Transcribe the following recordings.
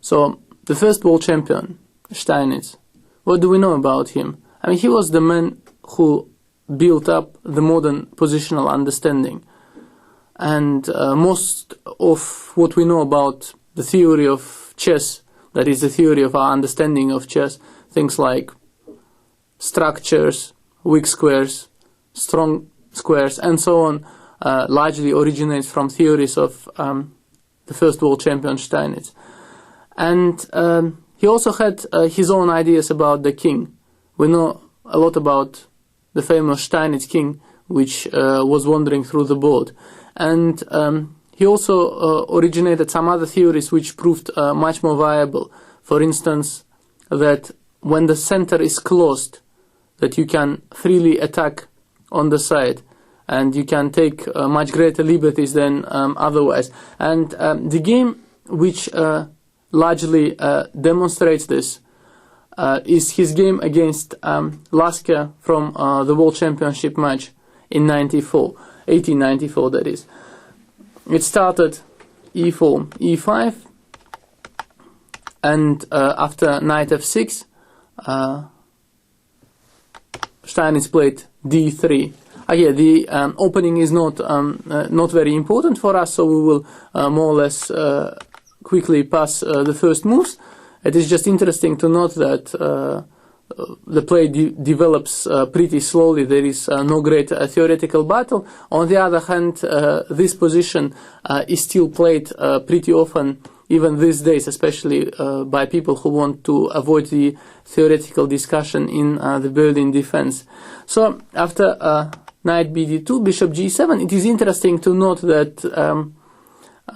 So the first world champion, Steinitz, what do we know about him? I mean, he was the man who built up the modern positional understanding. And most of what we know about the theory of chess, that is the theory of our understanding of chess, things like structures, weak squares, strong squares, and so on, largely originates from theories of the first world champion Steinitz. And he also had his own ideas about the king. We know a lot about the famous Steinitz king, which was wandering through the board. And he also originated some other theories which proved much more viable. For instance, that when the center is closed, that you can freely attack on the side, and you can take much greater liberties than otherwise. And the game which largely demonstrates this is his game against Lasker from the World Championship match in 1894 that is. It started e4, e5, and after knight f6, Steinitz played d3. Again, the opening is not very important for us, so we will more or less quickly pass the first moves. It is just interesting to note that the play develops pretty slowly. There is no great theoretical battle. On the other hand, this position is still played pretty often, even these days, especially by people who want to avoid the theoretical discussion in the Berlin defense. So after knight bd2, bishop g7, it is interesting to note that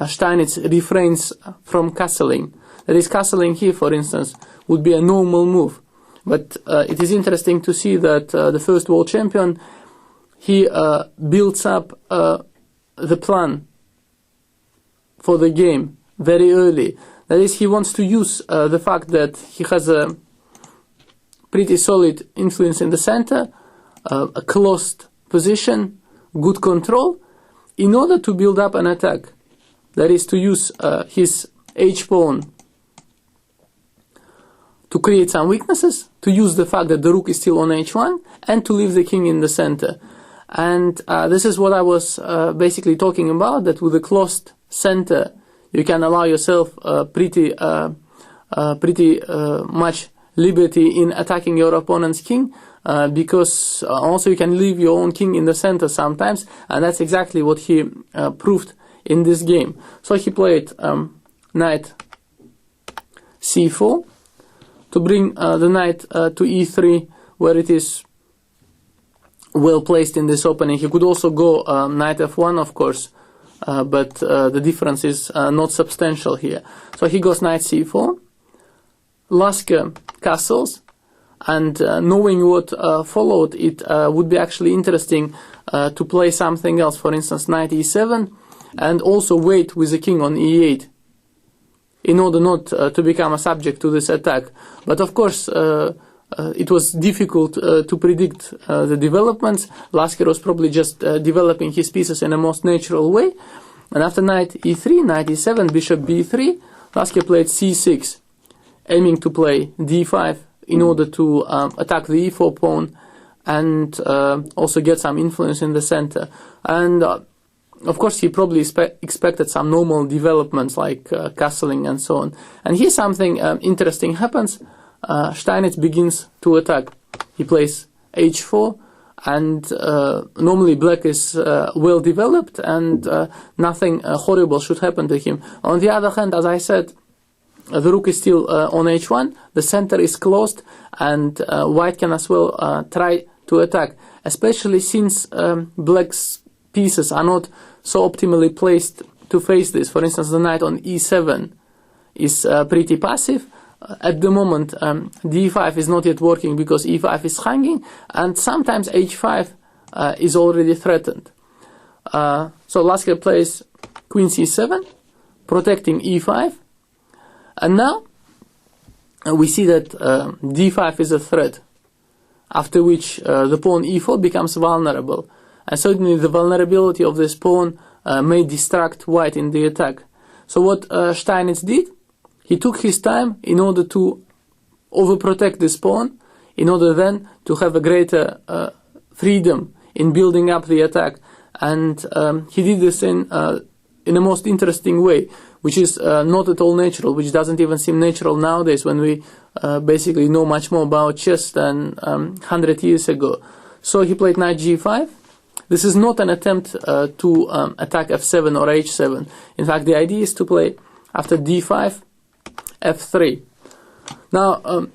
Steinitz refrains from castling. That is, castling here, for instance, would be a normal move. But it is interesting to see that the first world champion, he builds up the plan for the game very early. That is, he wants to use the fact that he has a pretty solid influence in the center, a closed position, good control, in order to build up an attack. That is, to use his h-pawn to create some weaknesses, to use the fact that the rook is still on h1, and to leave the king in the center. And this is what I was basically talking about, that with a closed center, you can allow yourself pretty much liberty in attacking your opponent's king, because also you can leave your own king in the center sometimes, and that's exactly what he proved in this game. So he played knight c4 to bring the knight to e3, where it is well placed in this opening. He could also go knight f1, of course, but the difference is not substantial here. So he goes knight c4, Lasker castles, and knowing what followed, it would be actually interesting to play something else, for instance knight e7, and also wait with the king on e8, in order not to become a subject to this attack. But of course, it was difficult to predict the developments. Lasker was probably just developing his pieces in a most natural way. And after knight e3, knight e7, bishop b3, Lasker played c6, aiming to play d5 in order to attack the e4 pawn and also get some influence in the center. And of course, he probably expected some normal developments like castling and so on. And here something interesting happens. Steinitz begins to attack. He plays h4, and normally black is well developed, and nothing horrible should happen to him. On the other hand, as I said, the rook is still on h1, the center is closed, and white can as well try to attack, especially since black's pieces are not so optimally placed to face this. For instance, the knight on e7 is pretty passive. At the moment, d5 is not yet working because e5 is hanging, and sometimes h5 is already threatened. So Lasker plays queen c7, protecting e5, and now we see that d5 is a threat, after which the pawn e4 becomes vulnerable. And certainly the vulnerability of this pawn may distract white in the attack. So what Steinitz did, he took his time in order to overprotect this pawn, in order then to have a greater freedom in building up the attack. And he did this in a most interesting way, which is not at all natural, which doesn't even seem natural nowadays when we basically know much more about chess than 100 years ago. So he played knight g5. This is not an attempt to attack f7 or h7. In fact, the idea is to play after d5, f3. Now,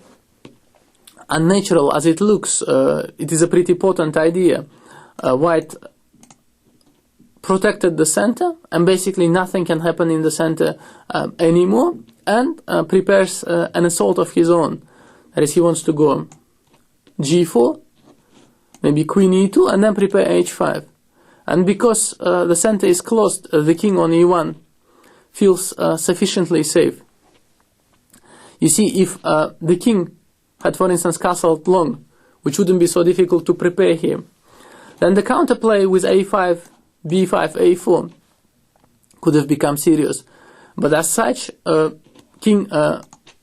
unnatural as it looks, it is a pretty potent idea. White protected the center, and basically nothing can happen in the center anymore, and prepares an assault of his own. That is, he wants to go g4, maybe queen e2, and then prepare h5. And because the center is closed, the king on e1 feels sufficiently safe. You see, if the king had, for instance, castled long, which wouldn't be so difficult to prepare here, then the counterplay with a5, b5, a4 could have become serious. But as such, king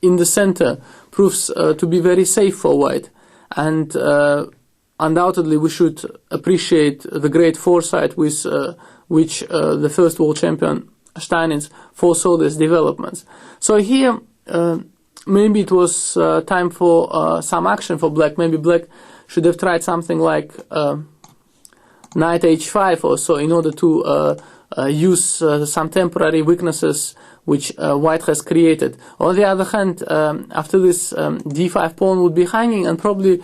in the center proves to be very safe for white. And undoubtedly we should appreciate the great foresight with which the first world champion Steinitz foresaw these developments. So here, maybe it was time for some action for black. Maybe black should have tried something like knight h5 or so, in order to use some temporary weaknesses which white has created. On the other hand, after this, d5 pawn would be hanging, and probably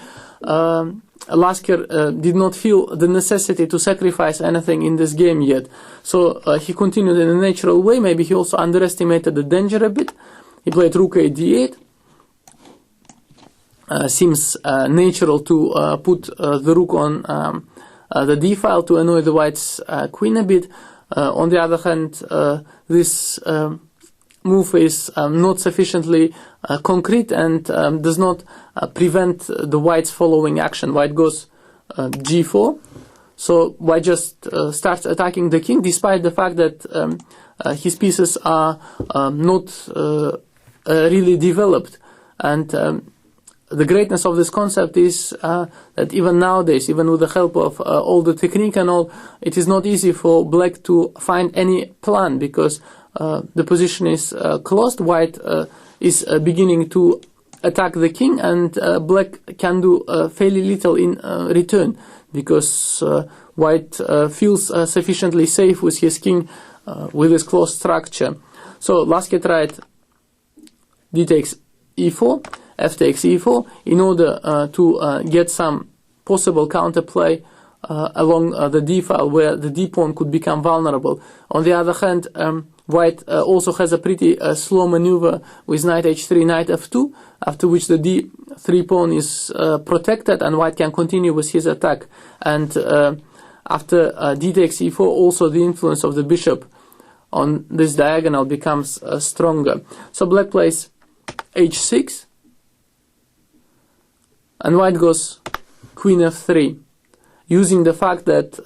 Lasker did not feel the necessity to sacrifice anything in this game yet. So he continued in a natural way. Maybe he also underestimated the danger a bit. He played rook a d8. Seems natural to put the rook on the d file to annoy the white's queen a bit. On the other hand, this move is not sufficiently concrete and does not prevent the white's following action. White goes g4. So white just starts attacking the king, despite the fact that his pieces are not really developed. And the greatness of this concept is that even nowadays, even with the help of all the technique and all, it is not easy for black to find any plan, because the position is closed. White is beginning to attack the king, and black can do fairly little in return, because white feels sufficiently safe with his king with this closed structure. So Lasker tried d takes e4, f takes e4, in order to get some possible counterplay along the d file, where the d pawn could become vulnerable. On the other hand, white also has a pretty slow maneuver with knight h3, knight f2, after which the d3 pawn is protected, and white can continue with his attack. And after d takes e4, also the influence of the bishop on this diagonal becomes stronger. So black plays h6, and white goes queen f3, using the fact that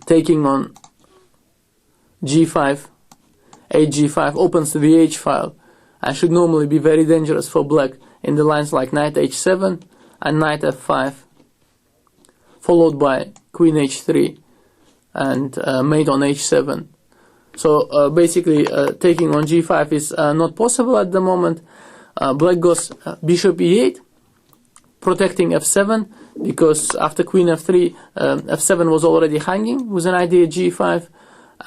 taking on g5, hg5 opens the h file, and should normally be very dangerous for black in the lines like knight h7 and knight f5, followed by queen h3 and mate on h7. So basically taking on g5 is not possible at the moment. Black goes bishop e8, protecting f7, because after queen f3, f7 was already hanging with an idea g5,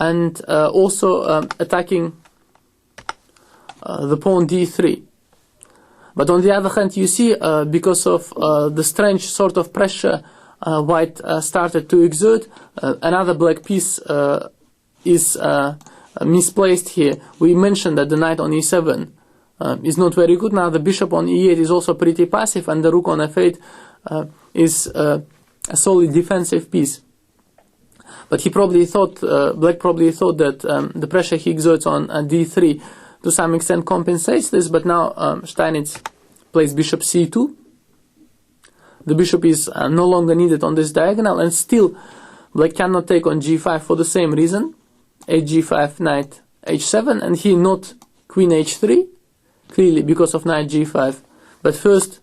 and also attacking the pawn d3. But on the other hand, you see, because of the strange sort of pressure white started to exert, another black piece is misplaced here. We mentioned that the knight on e7 is not very good. Now the bishop on e8 is also pretty passive, and the rook on f8 is a solid defensive piece. But he probably thought, black probably thought that the pressure he exerts on d3 to some extent compensates this. But now Steinitz plays bishop c2. The bishop is no longer needed on this diagonal, and still black cannot take on g5 for the same reason. H g5, knight h7, and here not queen h3, clearly because of knight g5. But first,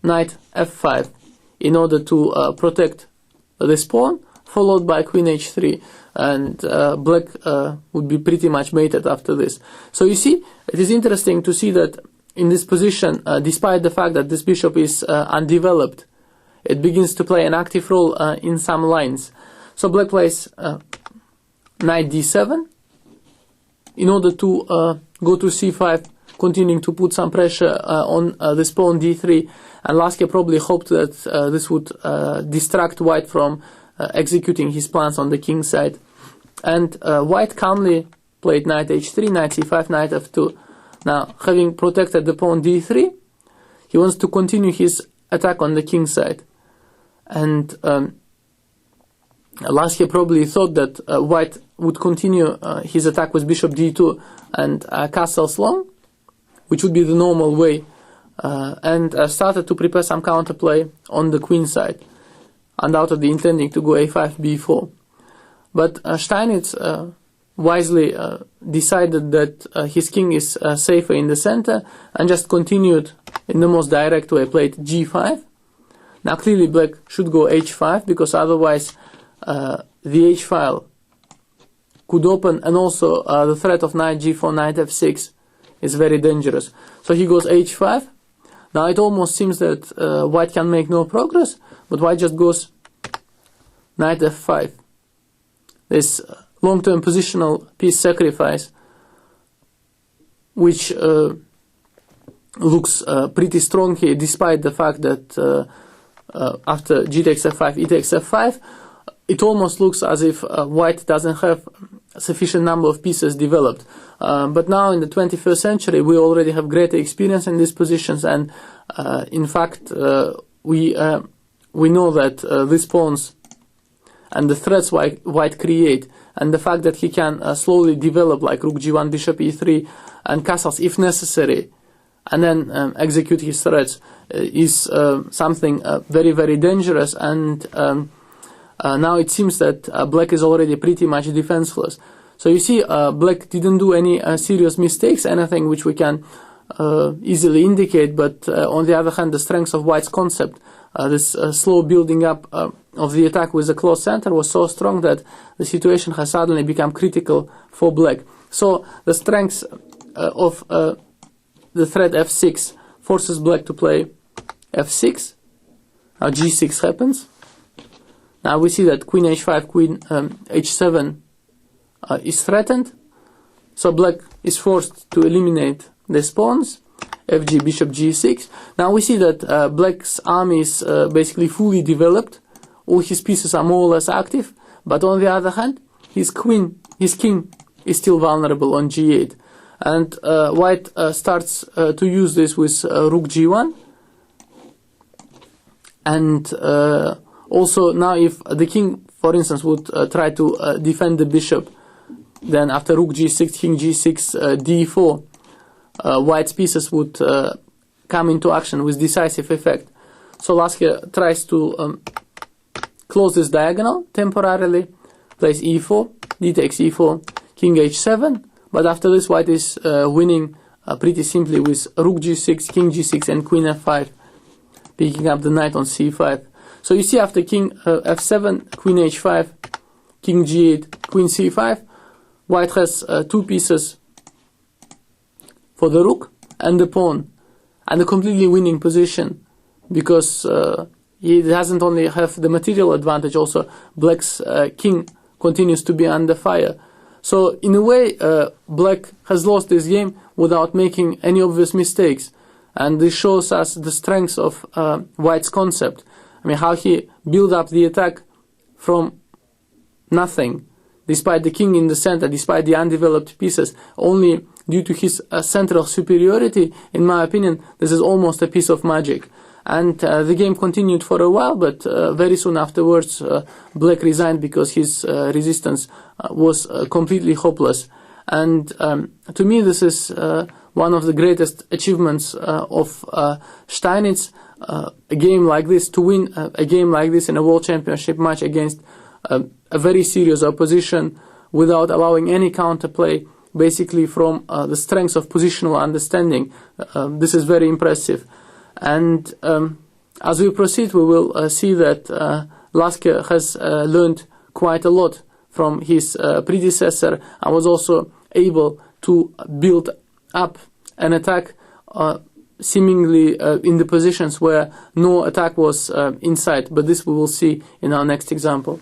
knight f5 in order to protect this pawn, followed by queen h3, and black would be pretty much mated after this. So you see, it is interesting to see that in this position, despite the fact that this bishop is undeveloped, it begins to play an active role in some lines. So black plays knight d7 in order to go to c5, continuing to put some pressure on this pawn d3, and Lasker probably hoped that this would distract white from executing his plans on the king side. And white calmly played knight h3, knight c5, knight f2. Now, having protected the pawn d3, he wants to continue his attack on the king side. And Lasker probably thought that white would continue his attack with bishop d2 and castles long, which would be the normal way, and started to prepare some counterplay on the queen side, undoubtedly intending to go a5, b4. But Steinitz wisely decided that his king is safer in the center, and just continued in the most direct way, played g5. Now clearly black should go h5, because otherwise the h file could open, and also the threat of knight g4, knight f6 is very dangerous. So he goes h5. Now it almost seems that white can make no progress, but white just goes knight f5. This long-term positional piece sacrifice, which looks pretty strong here, despite the fact that after g takes f5, e takes f5, it almost looks as if white doesn't have sufficient number of pieces developed. But now in the 21st century, we already have greater experience in these positions, and in fact, we know that these pawns and the threats white create, and the fact that he can slowly develop like rook g1, bishop e3, and castles if necessary, and then execute his threats, is something very, very dangerous. And now it seems that black is already pretty much defenseless. So you see, black didn't do any serious mistakes, anything which we can easily indicate, but on the other hand, the strength of white's concept, this slow building up of the attack with a close center, was so strong that the situation has suddenly become critical for black. So the strength of the threat f6 forces black to play f6. Now g6 happens. Now we see that queen h5, queen h7 is threatened. So black is forced to eliminate the pawns. Fg, bishop g6. Now we see that black's army is basically fully developed. All his pieces are more or less active. But on the other hand, his king is still vulnerable on g8. And white starts to use this with rook g1. And also now if the king, for instance, would try to defend the bishop, then after rook g6, king g6, d4, white's pieces would come into action with decisive effect. So Lasker tries to close this diagonal temporarily, plays e4, d takes e4, king h7, but after this white is winning pretty simply with rook g6, king g6, and queen f5, picking up the knight on c5. So you see, after king f7, queen h5, king g8, queen c5, white has two pieces for the rook and the pawn, and a completely winning position, because he doesn't only have the material advantage, also black's king continues to be under fire. So in a way, black has lost this game without making any obvious mistakes, and this shows us the strength of white's concept. I mean, how he built up the attack from nothing, despite the king in the center, despite the undeveloped pieces, only due to his central superiority. In my opinion, this is almost a piece of magic. And the game continued for a while, but very soon afterwards, black resigned because his resistance was completely hopeless. And to me, this is one of the greatest achievements of Steinitz. A game like this, to win a game like this in a world championship match against a very serious opposition without allowing any counterplay, basically from the strength of positional understanding. This is very impressive. And as we proceed, we will see that Lasker has learned quite a lot from his predecessor and was also able to build up an attack seemingly in the positions where no attack was in sight. But this we will see in our next example.